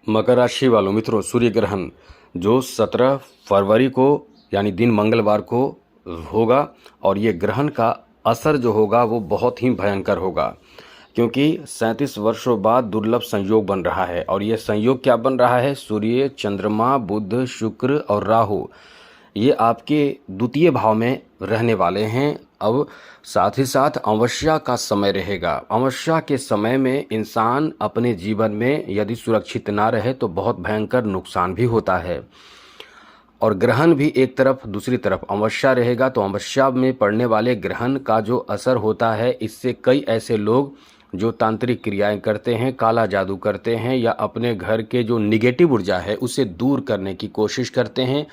मकर राशि वालों मित्रों, सूर्य ग्रहण जो 17 फरवरी को यानी दिन मंगलवार को होगा और ये ग्रहण का असर जो होगा वो बहुत ही भयंकर होगा, क्योंकि 37 वर्षों बाद दुर्लभ संयोग बन रहा है। और ये संयोग क्या बन रहा है? सूर्य, चंद्रमा, बुध, शुक्र और राहु ये आपके द्वितीय भाव में रहने वाले हैं। अब साथ ही साथ अमावस्या का समय रहेगा। अमावस्या के समय में इंसान अपने जीवन में यदि सुरक्षित ना रहे तो बहुत भयंकर नुकसान भी होता है। और ग्रहण भी एक तरफ, दूसरी तरफ अमावस्या रहेगा, तो अमावस्या में पड़ने वाले ग्रहण का जो असर होता है, इससे कई ऐसे लोग जो तांत्रिक क्रियाएं करते हैं, काला जादू करते हैं या अपने घर के जो निगेटिव ऊर्जा है उसे दूर करने की कोशिश करते हैं।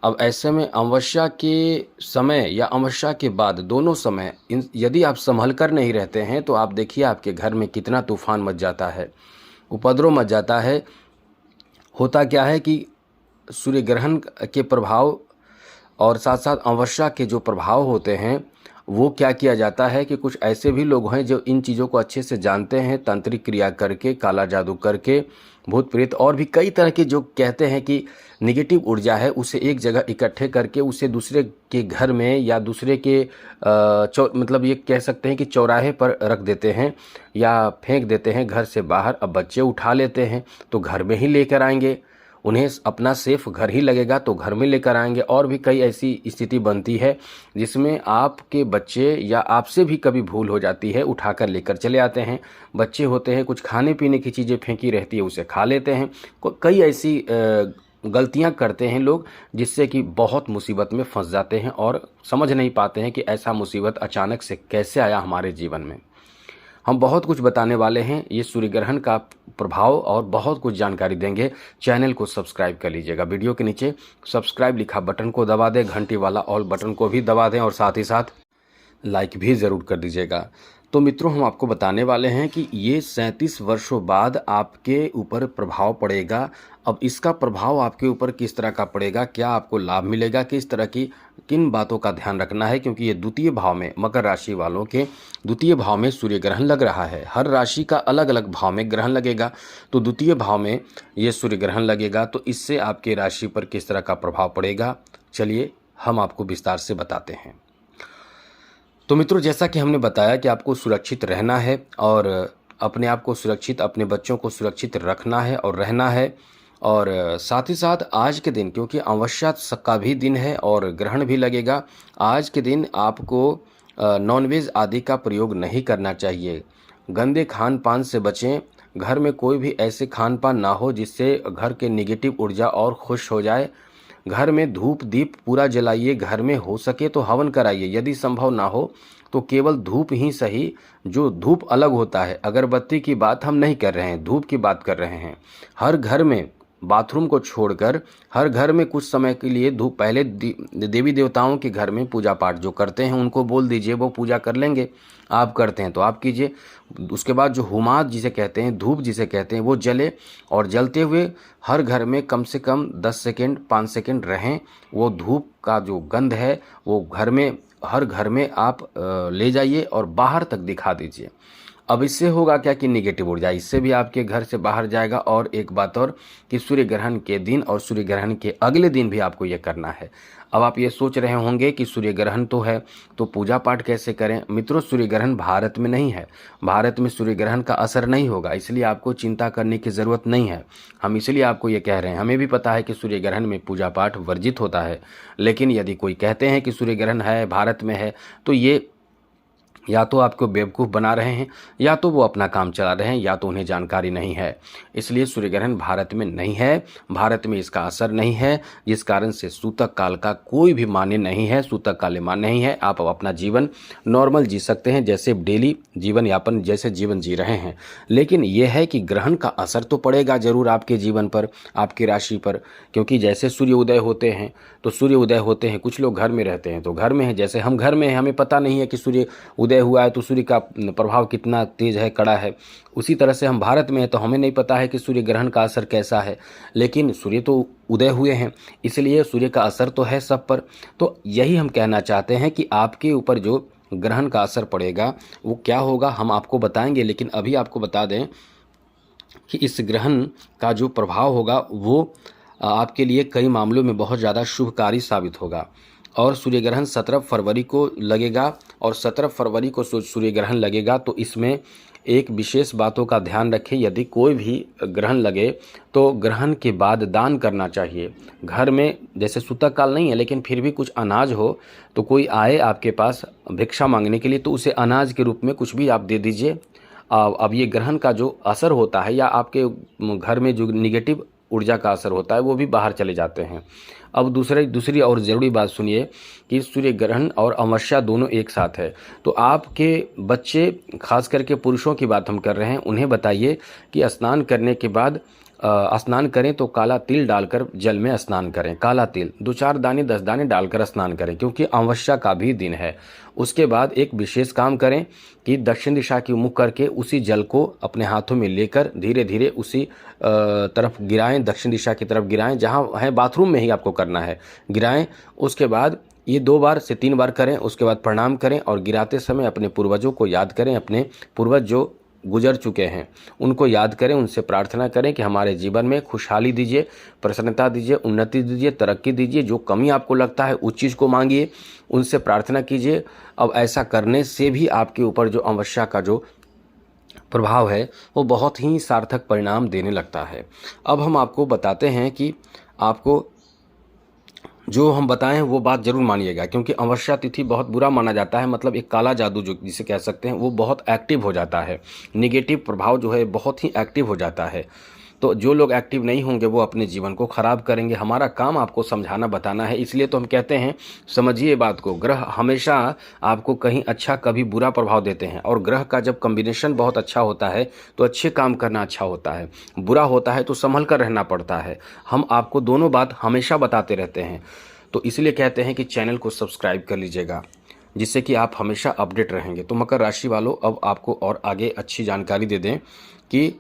अब ऐसे में अमावस्या के समय या अमावस्या के बाद दोनों समय यदि आप संभल कर नहीं रहते हैं तो आप देखिए आपके घर में कितना तूफान मच जाता है, उपद्रव मच जाता है। होता क्या है कि सूर्य ग्रहण के प्रभाव और साथ साथ अमावस्या के जो प्रभाव होते हैं वो क्या किया जाता है कि कुछ ऐसे भी लोग हैं जो इन चीज़ों को अच्छे से जानते हैं, तांत्रिक क्रिया करके, काला जादू करके, भूत प्रेत और भी कई तरह के जो कहते हैं कि निगेटिव ऊर्जा है उसे एक जगह इकट्ठे करके उसे दूसरे के घर में या दूसरे के मतलब ये कह सकते हैं कि चौराहे पर रख देते हैं या फेंक देते हैं घर से बाहर। अब बच्चे उठा लेते हैं तो घर में ही लेकर आएंगे, उन्हें अपना सेफ घर ही लगेगा तो घर में लेकर आएंगे। और भी कई ऐसी स्थिति बनती है जिसमें आपके बच्चे या आपसे भी कभी भूल हो जाती है, उठाकर लेकर चले आते हैं। बच्चे होते हैं, कुछ खाने पीने की चीज़ें फेंकी रहती है उसे खा लेते हैं। कई ऐसी गलतियां करते हैं लोग जिससे कि बहुत मुसीबत में फंस जाते हैं और समझ नहीं पाते हैं कि ऐसा मुसीबत अचानक से कैसे आया हमारे जीवन में। हम बहुत कुछ बताने वाले हैं, ये सूर्य ग्रहण का प्रभाव और बहुत कुछ जानकारी देंगे। चैनल को सब्सक्राइब कर लीजिएगा, वीडियो के नीचे सब्सक्राइब लिखा बटन को दबा दें, घंटी वाला ऑल बटन को भी दबा दें और साथ ही साथ लाइक भी ज़रूर कर दीजिएगा। तो मित्रों, हम आपको बताने वाले हैं कि ये 37 वर्षों बाद आपके ऊपर प्रभाव पड़ेगा। अब इसका प्रभाव आपके ऊपर किस तरह का पड़ेगा, क्या आपको लाभ मिलेगा, किस तरह की किन बातों का ध्यान रखना है, क्योंकि ये द्वितीय भाव में, मकर राशि वालों के द्वितीय भाव में सूर्य ग्रहण लग रहा है। हर राशि का अलग अलग भाव में ग्रहण लगेगा, तो द्वितीय भाव में ये सूर्य ग्रहण लगेगा, तो इससे आपके राशि पर किस तरह का प्रभाव पड़ेगा, चलिए हम आपको विस्तार से बताते हैं। तो मित्रों, जैसा कि हमने बताया कि आपको सुरक्षित रहना है और अपने आप को सुरक्षित, अपने बच्चों को सुरक्षित रखना है और रहना है। और साथ ही साथ आज के दिन, क्योंकि अमावस्या का भी दिन है और ग्रहण भी लगेगा, आज के दिन आपको नॉनवेज आदि का प्रयोग नहीं करना चाहिए। गंदे खान पान से बचें। घर में कोई भी ऐसे खान पान ना हो जिससे घर के निगेटिव ऊर्जा और खुश हो जाए। घर में धूप दीप पूरा जलाइए, घर में हो सके तो हवन कराइए, यदि संभव ना हो तो केवल धूप ही सही। जो धूप अलग होता है, अगरबत्ती की बात हम नहीं कर रहे हैं, धूप की बात कर रहे हैं। हर घर में, बाथरूम को छोड़कर हर घर में कुछ समय के लिए धूप, पहले देवी देवताओं के घर में पूजा पाठ जो करते हैं उनको बोल दीजिए, वो पूजा कर लेंगे। आप करते हैं तो आप कीजिए। उसके बाद जो हुमाद जिसे कहते हैं, धूप जिसे कहते हैं, वो जले और जलते हुए हर घर में कम से कम 10 सेकेंड 5 सेकेंड रहें। वो धूप का जो गंध है वो घर में, हर घर में आप ले जाइए और बाहर तक दिखा दीजिए। अब इससे होगा क्या कि निगेटिव ऊर्जा इससे भी आपके घर से बाहर जाएगा। और एक बात और कि सूर्य ग्रहण के दिन और सूर्य ग्रहण के अगले दिन भी आपको ये करना है। अब आप ये सोच रहे होंगे कि सूर्य ग्रहण तो है तो पूजा पाठ कैसे करें। मित्रों, सूर्य ग्रहण भारत में नहीं है, भारत में सूर्य ग्रहण का असर नहीं होगा, इसलिए आपको चिंता करने की ज़रूरत नहीं है। हम इसलिए आपको ये कह रहे हैं। हमें भी पता है कि सूर्य ग्रहण में पूजा पाठ वर्जित होता है, लेकिन यदि कोई कहते हैं कि सूर्य ग्रहण है, भारत में है, तो ये या तो आपको बेवकूफ़ बना रहे हैं, या तो वो अपना काम चला रहे हैं, या तो उन्हें जानकारी नहीं है। इसलिए सूर्य ग्रहण भारत में नहीं है, भारत में इसका असर नहीं है, जिस कारण से सूतक काल का कोई भी मान्य नहीं है, सूतक काल मान्य नहीं है। आप अपना जीवन नॉर्मल जी सकते हैं, जैसे डेली जीवन यापन जैसे जीवन जी रहे हैं। लेकिन यह है कि ग्रहण का असर तो पड़ेगा ज़रूर आपके जीवन पर, आपकी राशि पर, क्योंकि जैसे सूर्य उदय होते हैं तो सूर्य उदय होते हैं, कुछ लोग घर में रहते हैं तो घर में है, जैसे हम घर में हैं, हमें पता नहीं है कि सूर्य उदय हुआ है तो सूर्य का प्रभाव कितना तेज है, कड़ा है। उसी तरह से हम भारत में हैं तो हमें नहीं पता है कि सूर्य ग्रहण का असर कैसा है, लेकिन सूर्य तो उदय हुए हैं, इसलिए सूर्य का असर तो है सब पर। तो यही हम कहना चाहते हैं कि आपके ऊपर जो ग्रहण का असर पड़ेगा वो क्या होगा हम आपको बताएंगे। लेकिन अभी आपको बता दें कि इस ग्रहण का जो प्रभाव होगा वो आपके लिए कई मामलों में बहुत ज़्यादा शुभकारी साबित होगा। और सूर्य ग्रहण 17 फरवरी को लगेगा, और 17 फरवरी को सूर्य ग्रहण लगेगा तो इसमें एक विशेष बातों का ध्यान रखें। यदि कोई भी ग्रहण लगे तो ग्रहण के बाद दान करना चाहिए। घर में जैसे सूतक काल नहीं है लेकिन फिर भी कुछ अनाज हो, तो कोई आए आपके पास भिक्षा मांगने के लिए तो उसे अनाज के रूप में कुछ भी आप दे दीजिए। अब ये ग्रहण का जो असर होता है या आपके घर में जो निगेटिव ऊर्जा का असर होता है वो भी बाहर चले जाते हैं। अब दूसरी और ज़रूरी बात सुनिए कि सूर्य ग्रहण और अमावस्या दोनों एक साथ है, तो आपके बच्चे, खास करके पुरुषों की बात हम कर रहे हैं, उन्हें बताइए कि स्नान करने के बाद स्नान करें तो काला तिल डालकर जल में स्नान करें। काला तिल 2-4 दाने 10 दाने डालकर स्नान करें, क्योंकि अमावस्या का भी दिन है। उसके बाद एक विशेष काम करें कि दक्षिण दिशा की मुख करके उसी जल को अपने हाथों में लेकर धीरे धीरे उसी तरफ गिराएं, दक्षिण दिशा की तरफ गिराएं, जहाँ है बाथरूम में ही आपको करना है, गिराएं। उसके बाद ये 2 बार से 3 बार करें। उसके बाद प्रणाम करें और गिराते समय अपने पूर्वजों को याद करें। अपने पूर्वज जो गुजर चुके हैं उनको याद करें, उनसे प्रार्थना करें कि हमारे जीवन में खुशहाली दीजिए, प्रसन्नता दीजिए, उन्नति दीजिए, तरक्की दीजिए। जो कमी आपको लगता है उस चीज़ को मांगिए, उनसे प्रार्थना कीजिए। अब ऐसा करने से भी आपके ऊपर जो अमावस्या का जो प्रभाव है वो बहुत ही सार्थक परिणाम देने लगता है। अब हम आपको बताते हैं कि आपको जो हम बताएं वो बात जरूर मानिएगा, क्योंकि अमावस्या तिथि बहुत बुरा माना जाता है। मतलब एक काला जादू जो जिसे कह सकते हैं वो बहुत एक्टिव हो जाता है, निगेटिव प्रभाव जो है बहुत ही एक्टिव हो जाता है। तो जो लोग एक्टिव नहीं होंगे वो अपने जीवन को खराब करेंगे। हमारा काम आपको समझाना बताना है, इसलिए तो हम कहते हैं समझिए बात को। ग्रह हमेशा आपको कहीं अच्छा कभी बुरा प्रभाव देते हैं, और ग्रह का जब कॉम्बिनेशन बहुत अच्छा होता है तो अच्छे काम करना अच्छा होता है, बुरा होता है तो संभल कर रहना पड़ता है। हम आपको दोनों बात हमेशा बताते रहते हैं, तो इसलिए कहते हैं कि चैनल को सब्सक्राइब कर लीजिएगा, जिससे कि आप हमेशा अपडेट रहेंगे। तो मकर राशि वालों, अब आपको और आगे अच्छी जानकारी दे दें कि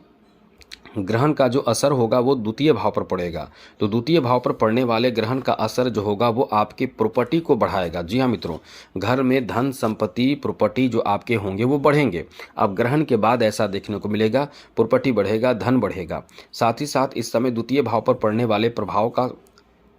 ग्रहण का जो असर होगा वो द्वितीय भाव पर पड़ेगा। तो द्वितीय भाव पर पड़ने वाले ग्रहण का असर जो होगा वो आपके प्रॉपर्टी को बढ़ाएगा। जी हाँ मित्रों, घर में धन संपत्ति प्रॉपर्टी जो आपके होंगे वो बढ़ेंगे। अब ग्रहण के बाद ऐसा देखने को मिलेगा, प्रॉपर्टी बढ़ेगा, धन बढ़ेगा। साथ ही साथ इस समय द्वितीय भाव पर पड़ने वाले प्रभाव का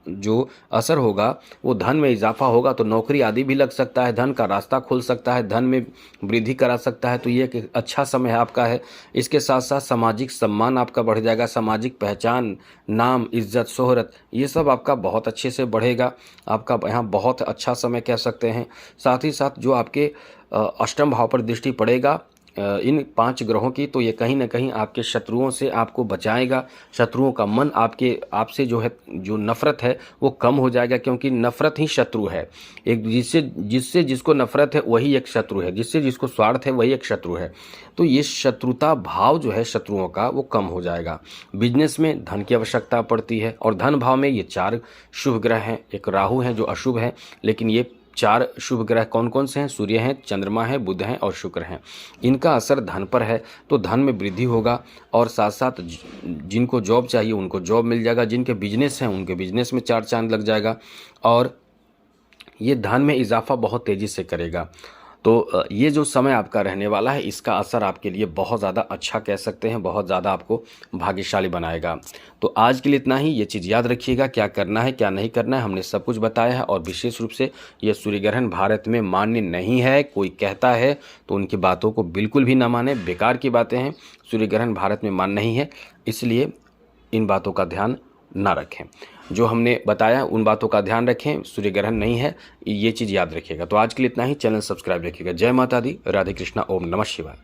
जो असर होगा वो धन में इजाफा होगा, तो नौकरी आदि भी लग सकता है, धन का रास्ता खुल सकता है, धन में वृद्धि करा सकता है। तो ये एक अच्छा समय आपका है। इसके साथ साथ सामाजिक सम्मान आपका बढ़ जाएगा, सामाजिक पहचान, नाम, इज्जत, शोहरत, ये सब आपका बहुत अच्छे से बढ़ेगा। आपका यहाँ बहुत अच्छा समय कह सकते हैं। साथ ही साथ जो आपके अष्टम भाव पर दृष्टि पड़ेगा इन 5 ग्रहों की, तो ये कहीं ना कहीं आपके शत्रुओं से आपको बचाएगा। शत्रुओं का मन आपसे जो है, जो नफरत है वो कम हो जाएगा, क्योंकि नफरत ही शत्रु है। एक जिससे जिसको नफरत है वही एक शत्रु है, जिससे जिसको स्वार्थ है वही एक शत्रु है। तो ये शत्रुता भाव जो है शत्रुओं का वो कम हो जाएगा। बिजनेस में धन की आवश्यकता पड़ती है, और धन भाव में ये 4 शुभ ग्रह हैं। एक राहु हैं जो अशुभ हैं, लेकिन ये 4 शुभ ग्रह कौन कौन से हैं? सूर्य हैं, चंद्रमा है, बुध हैं और शुक्र हैं। इनका असर धन पर है, तो धन में वृद्धि होगा। और साथ साथ जिनको जॉब चाहिए उनको जॉब मिल जाएगा, जिनके बिजनेस हैं उनके बिजनेस में 4 चांद लग जाएगा, और ये धन में इजाफा बहुत तेज़ी से करेगा। तो ये जो समय आपका रहने वाला है इसका असर आपके लिए बहुत ज़्यादा अच्छा कह सकते हैं, बहुत ज़्यादा आपको भाग्यशाली बनाएगा। तो आज के लिए इतना ही। ये चीज़ याद रखिएगा, क्या करना है क्या नहीं करना है हमने सब कुछ बताया है। और विशेष रूप से ये सूर्य ग्रहण भारत में मान्य नहीं है। कोई कहता है तो उनकी बातों को बिल्कुल भी ना माने, बेकार की बातें हैं। सूर्य ग्रहण भारत में मान्य नहीं है, इसलिए इन बातों का ध्यान ना रखें। जो हमने बताया उन बातों का ध्यान रखें। सूर्य ग्रहण नहीं है, ये चीज़ याद रखिएगा। तो आज के लिए इतना ही। चैनल सब्सक्राइब रखिएगा। जय माता दी, राधे कृष्णा, ओम नमः शिवाय।